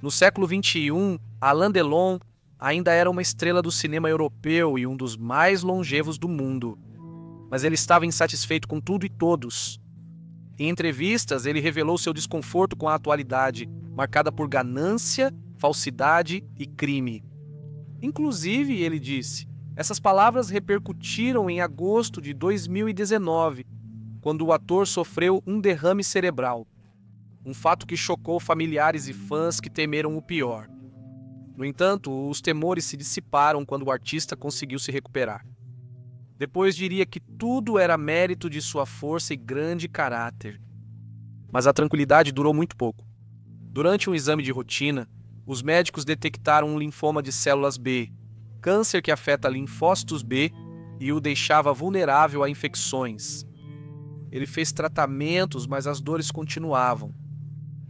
No século XXI, Alain Delon ainda era uma estrela do cinema europeu e um dos mais longevos do mundo. Mas ele estava insatisfeito com tudo e todos. Em entrevistas, ele revelou seu desconforto com a atualidade, marcada por ganância, falsidade e crime. Inclusive, ele disse, essas palavras repercutiram em agosto de 2019, quando o ator sofreu um derrame cerebral. Um fato que chocou familiares e fãs que temeram o pior. No entanto, os temores se dissiparam quando o artista conseguiu se recuperar. Depois diria que tudo era mérito de sua força e grande caráter. Mas a tranquilidade durou muito pouco. Durante um exame de rotina, os médicos detectaram um linfoma de células B, câncer que afeta linfócitos B e o deixava vulnerável a infecções. Ele fez tratamentos, mas as dores continuavam.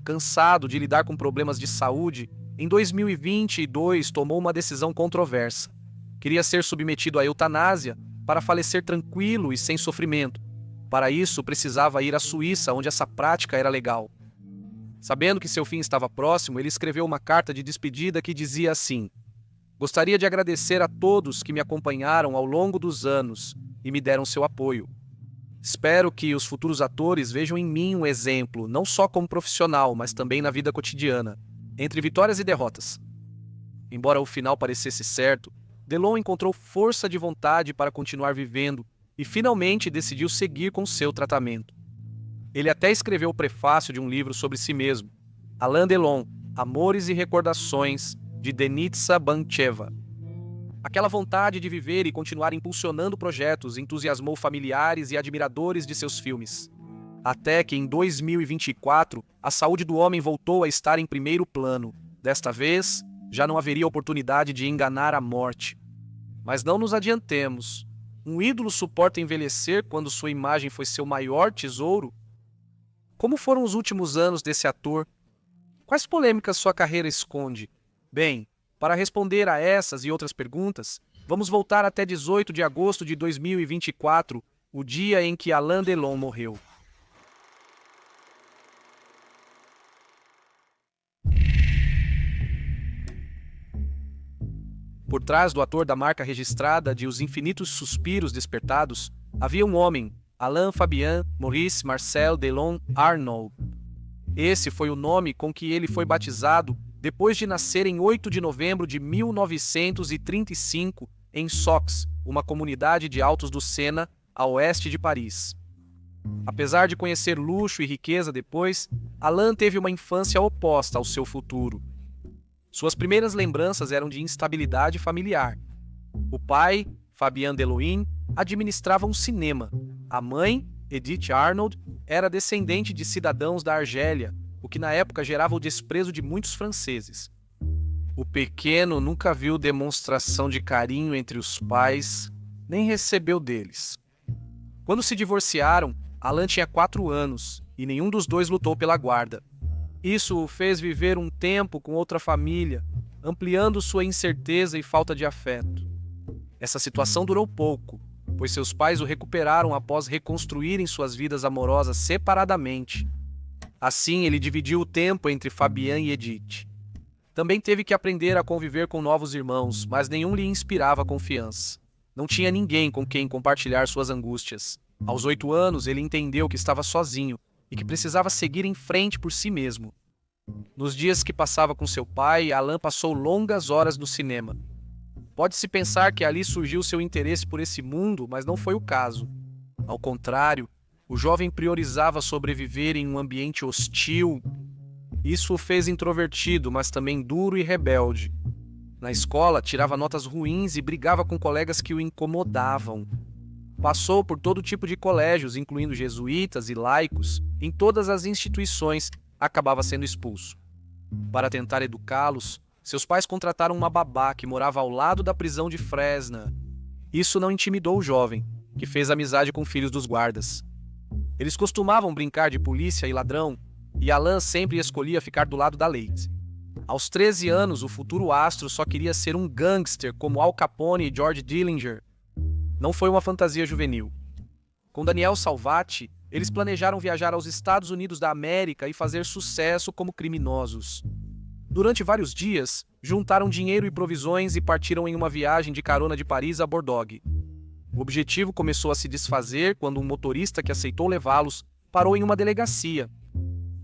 Cansado de lidar com problemas de saúde, em 2022 tomou uma decisão controversa. Queria ser submetido à eutanásia para falecer tranquilo e sem sofrimento. Para isso, precisava ir à Suíça, onde essa prática era legal. Sabendo que seu fim estava próximo, ele escreveu uma carta de despedida que dizia assim: "Gostaria de agradecer a todos que me acompanharam ao longo dos anos e me deram seu apoio. Espero que os futuros atores vejam em mim um exemplo, não só como profissional, mas também na vida cotidiana, entre vitórias e derrotas." Embora o final parecesse certo, Delon encontrou força de vontade para continuar vivendo e finalmente decidiu seguir com seu tratamento. Ele até escreveu o prefácio de um livro sobre si mesmo, Alain Delon, Amores e Recordações, de Denitsa Bancheva. Aquela vontade de viver e continuar impulsionando projetos entusiasmou familiares e admiradores de seus filmes. Até que em 2024, a saúde do homem voltou a estar em primeiro plano. Desta vez, já não haveria oportunidade de enganar a morte. Mas não nos adiantemos. Um ídolo suporta envelhecer quando sua imagem foi seu maior tesouro? Como foram os últimos anos desse ator? Quais polêmicas sua carreira esconde? Bem, para responder a essas e outras perguntas, vamos voltar até 18 de agosto de 2024, o dia em que Alain Delon morreu. Por trás do ator da marca registrada de Os Infinitos Suspiros Despertados, havia um homem, Alain Fabien Maurice Marcel Delon Arnauld. Esse foi o nome com que ele foi batizado depois de nascer em 8 de novembro de 1935 em Sox, uma comunidade de Altos do Sena, a oeste de Paris. Apesar de conhecer luxo e riqueza depois, Alain teve uma infância oposta ao seu futuro. Suas primeiras lembranças eram de instabilidade familiar. O pai, Fabien Deloin, administrava um cinema. A mãe, Edith Arnauld, era descendente de cidadãos da Argélia, o que na época gerava o desprezo de muitos franceses. O pequeno nunca viu demonstração de carinho entre os pais, nem recebeu deles. Quando se divorciaram, Alain tinha 4 anos e nenhum dos dois lutou pela guarda. Isso o fez viver um tempo com outra família, ampliando sua incerteza e falta de afeto. Essa situação durou pouco, pois seus pais o recuperaram após reconstruírem suas vidas amorosas separadamente. Assim, ele dividiu o tempo entre Fabien e Edith. Também teve que aprender a conviver com novos irmãos, mas nenhum lhe inspirava confiança. Não tinha ninguém com quem compartilhar suas angústias. Aos 8 anos, ele entendeu que estava sozinho e que precisava seguir em frente por si mesmo. Nos dias que passava com seu pai, Alain passou longas horas no cinema. Pode-se pensar que ali surgiu seu interesse por esse mundo, mas não foi o caso. Ao contrário, o jovem priorizava sobreviver em um ambiente hostil. Isso o fez introvertido, mas também duro e rebelde. Na escola, tirava notas ruins e brigava com colegas que o incomodavam. Passou por todo tipo de colégios, incluindo jesuítas e laicos. Em todas as instituições, acabava sendo expulso. Para tentar educá-los, seus pais contrataram uma babá que morava ao lado da prisão de Fresnes. Isso não intimidou o jovem, que fez amizade com filhos dos guardas. Eles costumavam brincar de polícia e ladrão, e Alain sempre escolhia ficar do lado da lei. Aos 13 anos, o futuro astro só queria ser um gangster como Al Capone e George Dillinger. Não foi uma fantasia juvenil. Com Daniel Salvati, eles planejaram viajar aos Estados Unidos da América e fazer sucesso como criminosos. Durante vários dias, juntaram dinheiro e provisões e partiram em uma viagem de carona de Paris a Bordeaux. O objetivo começou a se desfazer quando um motorista que aceitou levá-los parou em uma delegacia.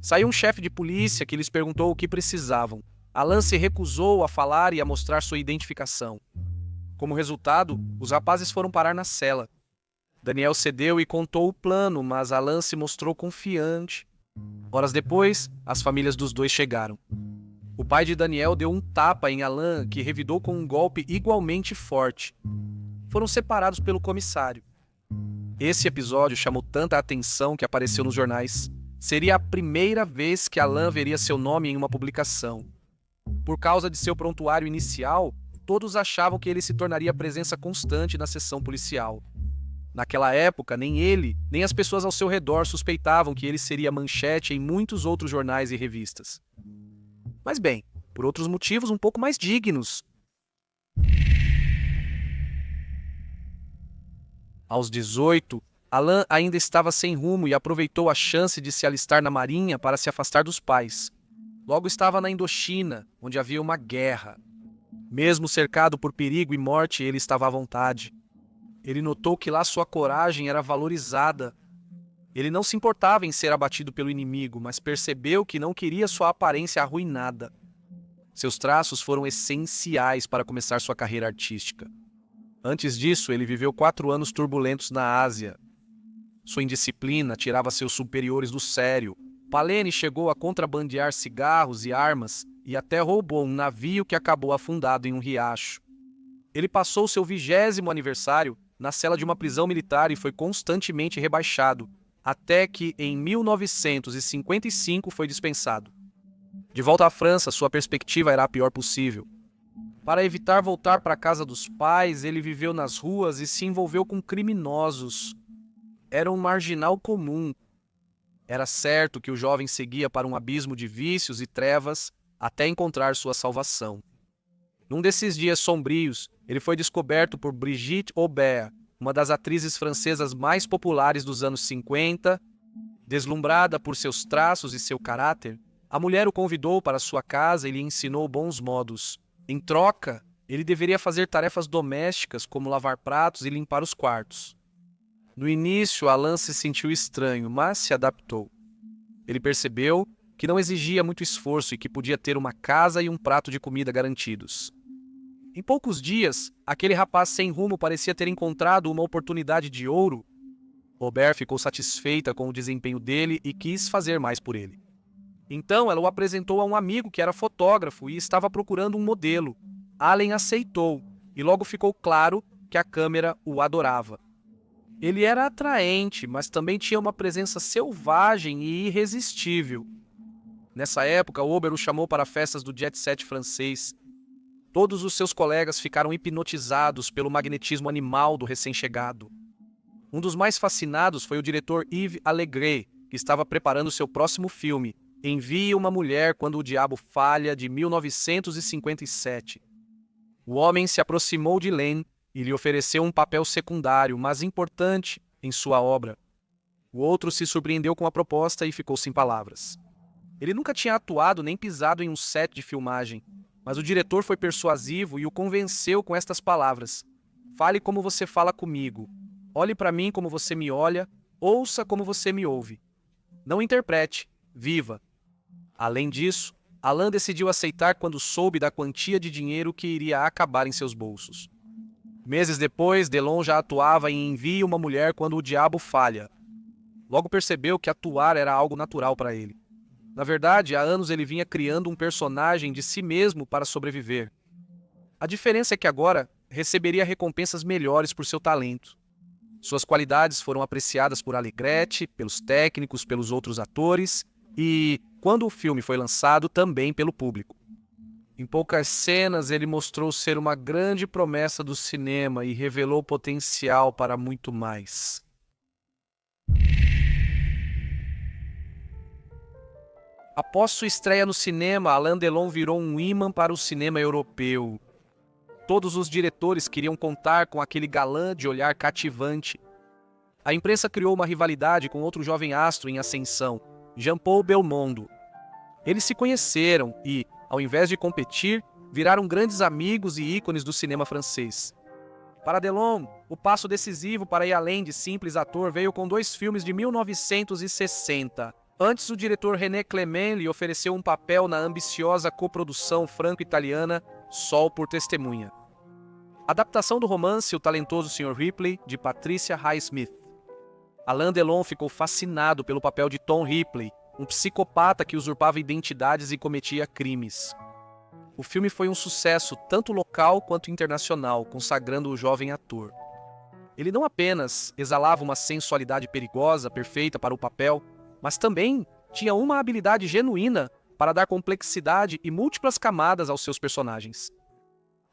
Saiu um chefe de polícia que lhes perguntou o que precisavam. Alain se recusou a falar e a mostrar sua identificação. Como resultado, os rapazes foram parar na cela. Daniel cedeu e contou o plano, mas Alain se mostrou confiante. Horas depois, as famílias dos dois chegaram. O pai de Daniel deu um tapa em Alain, que revidou com um golpe igualmente forte. Foram separados pelo comissário. Esse episódio chamou tanta atenção que apareceu nos jornais. Seria a primeira vez que Alain veria seu nome em uma publicação. Por causa de seu prontuário inicial, todos achavam que ele se tornaria presença constante na seção policial. Naquela época, nem ele, nem as pessoas ao seu redor suspeitavam que ele seria manchete em muitos outros jornais e revistas. Mas bem, por outros motivos um pouco mais dignos. Aos 18, Alain ainda estava sem rumo e aproveitou a chance de se alistar na marinha para se afastar dos pais. Logo estava na Indochina, onde havia uma guerra. Mesmo cercado por perigo e morte, ele estava à vontade. Ele notou que lá sua coragem era valorizada. Ele não se importava em ser abatido pelo inimigo, mas percebeu que não queria sua aparência arruinada. Seus traços foram essenciais para começar sua carreira artística. Antes disso, ele viveu 4 anos turbulentos na Ásia. Sua indisciplina tirava seus superiores do sério. Palene chegou a contrabandear cigarros e armas e até roubou um navio que acabou afundado em um riacho. Ele passou seu 20º aniversário na cela de uma prisão militar e foi constantemente rebaixado, até que em 1955 foi dispensado. De volta à França, sua perspectiva era a pior possível. Para evitar voltar para a casa dos pais, ele viveu nas ruas e se envolveu com criminosos. Era um marginal comum. Era certo que o jovem seguia para um abismo de vícios e trevas até encontrar sua salvação. Num desses dias sombrios, ele foi descoberto por Brigitte Aubert, uma das atrizes francesas mais populares dos anos 50. Deslumbrada por seus traços e seu caráter, a mulher o convidou para sua casa e lhe ensinou bons modos. Em troca, ele deveria fazer tarefas domésticas como lavar pratos e limpar os quartos. No início, Alain se sentiu estranho, mas se adaptou. Ele percebeu que não exigia muito esforço e que podia ter uma casa e um prato de comida garantidos. Em poucos dias, aquele rapaz sem rumo parecia ter encontrado uma oportunidade de ouro. Robert ficou satisfeita com o desempenho dele e quis fazer mais por ele. Então ela o apresentou a um amigo que era fotógrafo e estava procurando um modelo. Allen aceitou e logo ficou claro que a câmera o adorava. Ele era atraente, mas também tinha uma presença selvagem e irresistível. Nessa época, Ober o chamou para festas do jet set francês. Todos os seus colegas ficaram hipnotizados pelo magnetismo animal do recém-chegado. Um dos mais fascinados foi o diretor Yves Allégret, que estava preparando seu próximo filme, Envie uma Mulher Quando o Diabo Falha, de 1957. O homem se aproximou de Len e lhe ofereceu um papel secundário, mas importante, em sua obra. O outro se surpreendeu com a proposta e ficou sem palavras. Ele nunca tinha atuado nem pisado em um set de filmagem, mas o diretor foi persuasivo e o convenceu com estas palavras: "Fale como você fala comigo. Olhe para mim como você me olha. Ouça como você me ouve. Não interprete. Viva." Além disso, Alain decidiu aceitar quando soube da quantia de dinheiro que iria acabar em seus bolsos. Meses depois, Delon já atuava em Envie uma Mulher Quando o Diabo Falha. Logo percebeu que atuar era algo natural para ele. Na verdade, há anos ele vinha criando um personagem de si mesmo para sobreviver. A diferença é que agora receberia recompensas melhores por seu talento. Suas qualidades foram apreciadas por Allégret, pelos técnicos, pelos outros atores e, quando o filme foi lançado, também pelo público. Em poucas cenas, ele mostrou ser uma grande promessa do cinema e revelou potencial para muito mais. Após sua estreia no cinema, Alain Delon virou um imã para o cinema europeu. Todos os diretores queriam contar com aquele galã de olhar cativante. A imprensa criou uma rivalidade com outro jovem astro em ascensão, Jean-Paul Belmondo. Eles se conheceram e, ao invés de competir, viraram grandes amigos e ícones do cinema francês. Para Delon, o passo decisivo para ir além de simples ator veio com 2 filmes de 1960. Antes, o diretor René Clément lhe ofereceu um papel na ambiciosa coprodução franco-italiana Sol por Testemunha. Adaptação do romance O Talentoso Sr. Ripley, de Patricia Highsmith. Alain Delon ficou fascinado pelo papel de Tom Ripley, um psicopata que usurpava identidades e cometia crimes. O filme foi um sucesso tanto local quanto internacional, consagrando o jovem ator. Ele não apenas exalava uma sensualidade perigosa, perfeita para o papel, mas também tinha uma habilidade genuína para dar complexidade e múltiplas camadas aos seus personagens.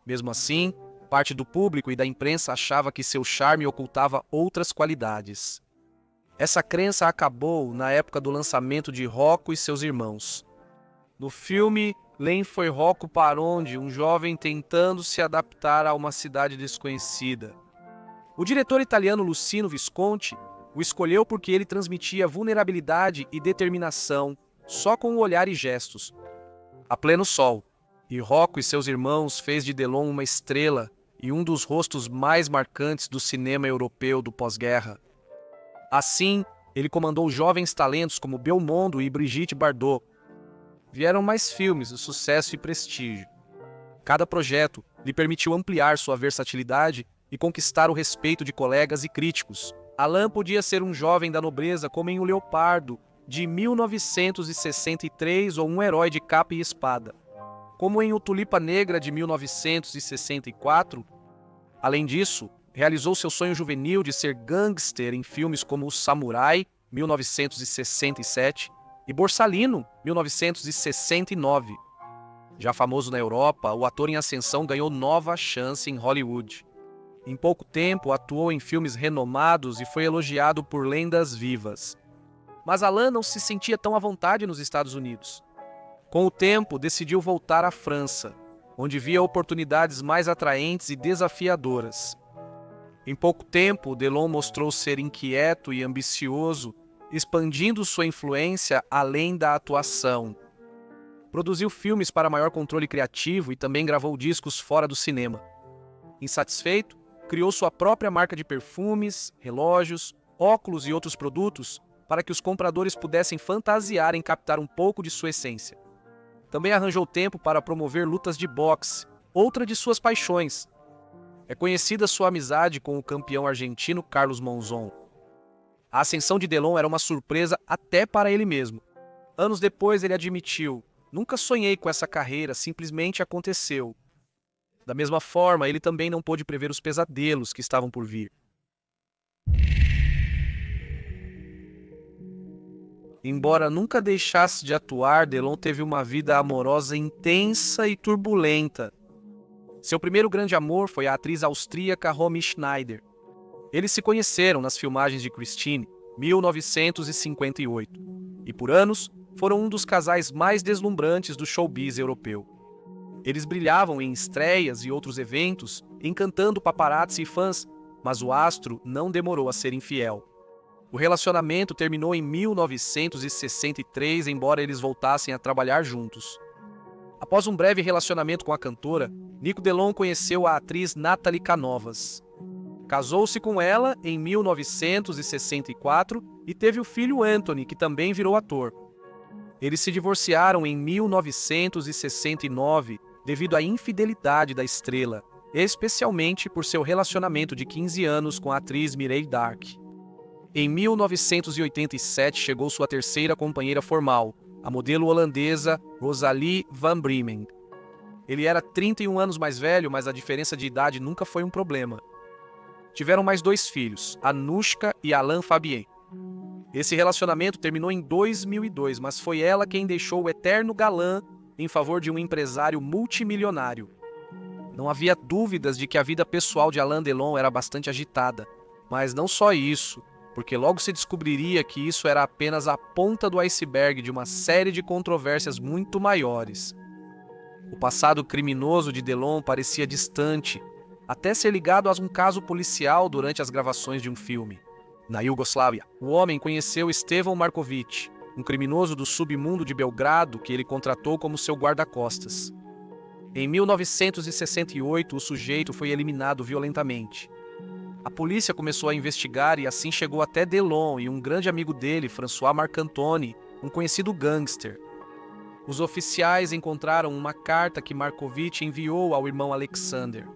Mesmo assim, parte do público e da imprensa achava que seu charme ocultava outras qualidades. Essa crença acabou na época do lançamento de Rocco e seus irmãos. No filme, Len foi Rocco Paronde, um jovem tentando se adaptar a uma cidade desconhecida. O diretor italiano Luciano Visconti o escolheu porque ele transmitia vulnerabilidade e determinação só com o olhar e gestos. A pleno sol, e Rocco e seus irmãos fez de Delon uma estrela e um dos rostos mais marcantes do cinema europeu do pós-guerra. Assim, ele comandou jovens talentos como Belmondo e Brigitte Bardot. Vieram mais filmes de sucesso e prestígio. Cada projeto lhe permitiu ampliar sua versatilidade e conquistar o respeito de colegas e críticos. Alain podia ser um jovem da nobreza como em O Leopardo, de 1963, ou um herói de capa e espada, como em O Tulipa Negra, de 1964. Além disso, realizou seu sonho juvenil de ser gangster em filmes como O Samurai, 1967, e Borsalino, 1969. Já famoso na Europa, o ator em ascensão ganhou nova chance em Hollywood. Em pouco tempo, atuou em filmes renomados e foi elogiado por lendas vivas. Mas Alain não se sentia tão à vontade nos Estados Unidos. Com o tempo, decidiu voltar à França, onde via oportunidades mais atraentes e desafiadoras. Em pouco tempo, Delon mostrou ser inquieto e ambicioso, expandindo sua influência além da atuação. Produziu filmes para maior controle criativo e também gravou discos fora do cinema. Insatisfeito, criou sua própria marca de perfumes, relógios, óculos e outros produtos para que os compradores pudessem fantasiar em captar um pouco de sua essência. Também arranjou tempo para promover lutas de boxe, outra de suas paixões. É conhecida sua amizade com o campeão argentino Carlos Monzon. A ascensão de Delon era uma surpresa até para ele mesmo. Anos depois ele admitiu: "Nunca sonhei com essa carreira, simplesmente aconteceu." Da mesma forma, ele também não pôde prever os pesadelos que estavam por vir. Embora nunca deixasse de atuar, Delon teve uma vida amorosa intensa e turbulenta. Seu primeiro grande amor foi a atriz austríaca Romy Schneider. Eles se conheceram nas filmagens de Christine, 1958, e por anos foram um dos casais mais deslumbrantes do showbiz europeu. Eles brilhavam em estreias e outros eventos, encantando paparazzi e fãs, mas o astro não demorou a ser infiel. O relacionamento terminou em 1963, embora eles voltassem a trabalhar juntos. Após um breve relacionamento com a cantora, Nico Delon conheceu a atriz Nathalie Canovas. Casou-se com ela em 1964 e teve o filho Anthony, que também virou ator. Eles se divorciaram em 1969 devido à infidelidade da estrela, especialmente por seu relacionamento de 15 anos com a atriz Mireille Darc. Em 1987 chegou sua terceira companheira formal, a modelo holandesa Rosalie van Bremen. Ele era 31 anos mais velho, mas a diferença de idade nunca foi um problema. Tiveram mais 2 filhos, Anushka e Alain Fabien. Esse relacionamento terminou em 2002, mas foi ela quem deixou o eterno galã em favor de um empresário multimilionário. Não havia dúvidas de que a vida pessoal de Alain Delon era bastante agitada, mas não só isso, porque logo se descobriria que isso era apenas a ponta do iceberg de uma série de controvérsias muito maiores. O passado criminoso de Delon parecia distante, até ser ligado a um caso policial durante as gravações de um filme. Na Iugoslávia, o homem conheceu Stefan Markovic, um criminoso do submundo de Belgrado que ele contratou como seu guarda-costas. Em 1968, o sujeito foi eliminado violentamente. A polícia começou a investigar e assim chegou até Delon e um grande amigo dele, François Marcantoni, um conhecido gangster. Os oficiais encontraram uma carta que Markovic enviou ao irmão Alexander.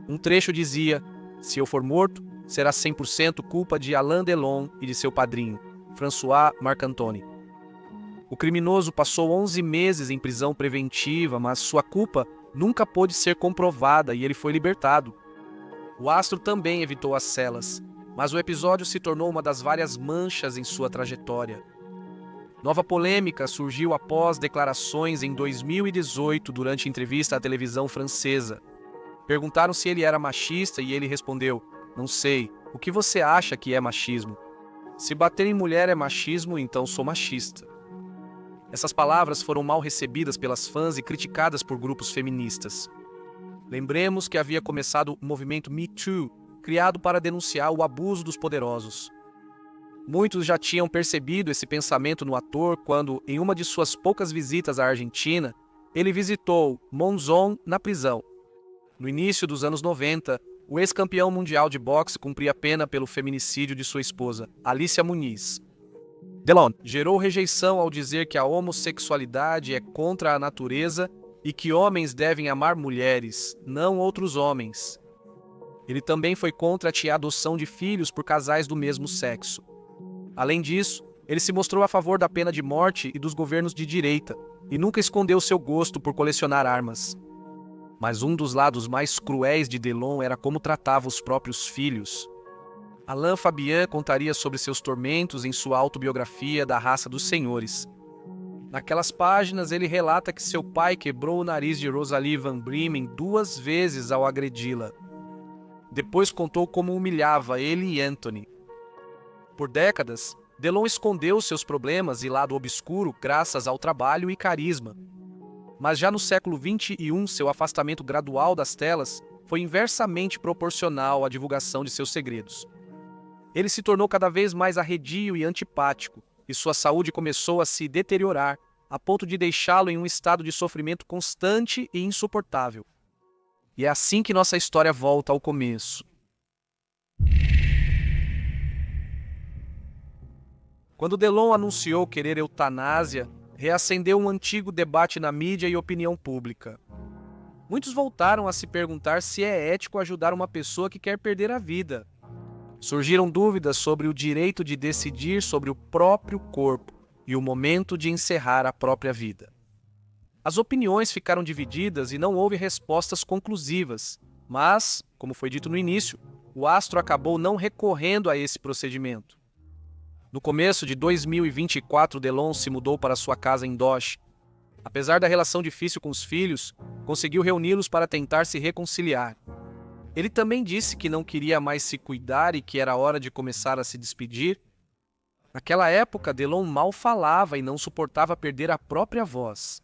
Um trecho dizia: "Se eu for morto, será 100% culpa de Alain Delon e de seu padrinho, François Marcantoni." O criminoso passou 11 meses em prisão preventiva, mas sua culpa nunca pôde ser comprovada e ele foi libertado. O astro também evitou as celas, mas o episódio se tornou uma das várias manchas em sua trajetória. Nova polêmica surgiu após declarações em 2018 durante entrevista à televisão francesa. Perguntaram se ele era machista e ele respondeu: "Não sei, o que você acha que é machismo? Se bater em mulher é machismo, então sou machista." Essas palavras foram mal recebidas pelas fãs e criticadas por grupos feministas. Lembremos que havia começado o movimento Me Too, criado para denunciar o abuso dos poderosos. Muitos já tinham percebido esse pensamento no ator quando, em uma de suas poucas visitas à Argentina, ele visitou Monzón na prisão. No início dos anos 90, o ex-campeão mundial de boxe cumpria pena pelo feminicídio de sua esposa, Alicia Muniz. Delon gerou rejeição ao dizer que a homossexualidade é contra a natureza e que homens devem amar mulheres, não outros homens. Ele também foi contra a adoção de filhos por casais do mesmo sexo. Além disso, ele se mostrou a favor da pena de morte e dos governos de direita, e nunca escondeu seu gosto por colecionar armas. Mas um dos lados mais cruéis de Delon era como tratava os próprios filhos. Alain Fabian contaria sobre seus tormentos em sua autobiografia Da Raça dos Senhores. Naquelas páginas, ele relata que seu pai quebrou o nariz de Rosalie Van Bremen 2 vezes ao agredi-la. Depois contou como humilhava ele e Anthony. Por décadas, Delon escondeu seus problemas e lado obscuro graças ao trabalho e carisma. Mas já no século XXI, seu afastamento gradual das telas foi inversamente proporcional à divulgação de seus segredos. Ele se tornou cada vez mais arredio e antipático, e sua saúde começou a se deteriorar, a ponto de deixá-lo em um estado de sofrimento constante e insuportável. E é assim que nossa história volta ao começo. Quando Delon anunciou querer eutanásia, reacendeu um antigo debate na mídia e opinião pública. Muitos voltaram a se perguntar se é ético ajudar uma pessoa que quer perder a vida. Surgiram dúvidas sobre o direito de decidir sobre o próprio corpo e o momento de encerrar a própria vida. As opiniões ficaram divididas e não houve respostas conclusivas, mas, como foi dito no início, o astro acabou não recorrendo a esse procedimento. No começo de 2024, Delon se mudou para sua casa em Doche. Apesar da relação difícil com os filhos, conseguiu reuni-los para tentar se reconciliar. Ele também disse que não queria mais se cuidar e que era hora de começar a se despedir. Naquela época, Delon mal falava e não suportava perder a própria voz.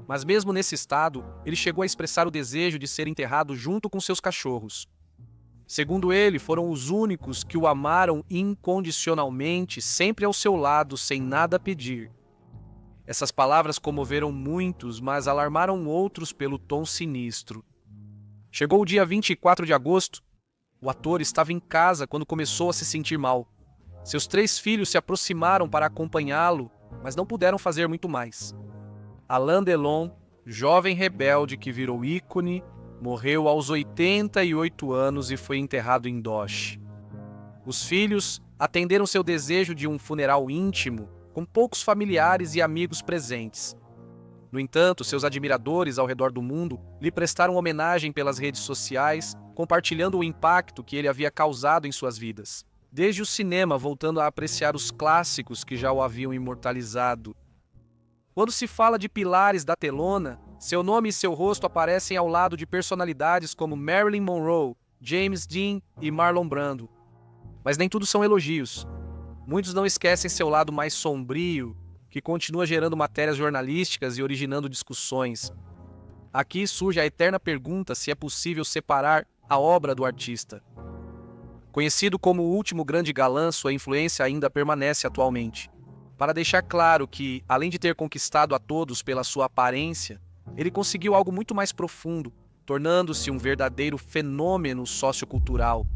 Mas mesmo nesse estado, ele chegou a expressar o desejo de ser enterrado junto com seus cachorros. Segundo ele, foram os únicos que o amaram incondicionalmente, sempre ao seu lado, sem nada pedir. Essas palavras comoveram muitos, mas alarmaram outros pelo tom sinistro. Chegou o dia 24 de agosto. O ator estava em casa quando começou a se sentir mal. Seus 3 filhos se aproximaram para acompanhá-lo, mas não puderam fazer muito mais. Alain Delon, jovem rebelde que virou ícone, morreu aos 88 anos e foi enterrado em Doche. Os filhos atenderam seu desejo de um funeral íntimo, com poucos familiares e amigos presentes. No entanto, seus admiradores ao redor do mundo lhe prestaram homenagem pelas redes sociais, compartilhando o impacto que ele havia causado em suas vidas. Desde o cinema, voltando a apreciar os clássicos que já o haviam imortalizado. Quando se fala de pilares da telona, seu nome e seu rosto aparecem ao lado de personalidades como Marilyn Monroe, James Dean e Marlon Brando. Mas nem tudo são elogios. Muitos não esquecem seu lado mais sombrio, que continua gerando matérias jornalísticas e originando discussões. Aqui surge a eterna pergunta se é possível separar a obra do artista. Conhecido como o último grande galã, sua influência ainda permanece atualmente. para deixar claro que, além de ter conquistado a todos pela sua aparência, ele conseguiu algo muito mais profundo, tornando-se um verdadeiro fenômeno sociocultural.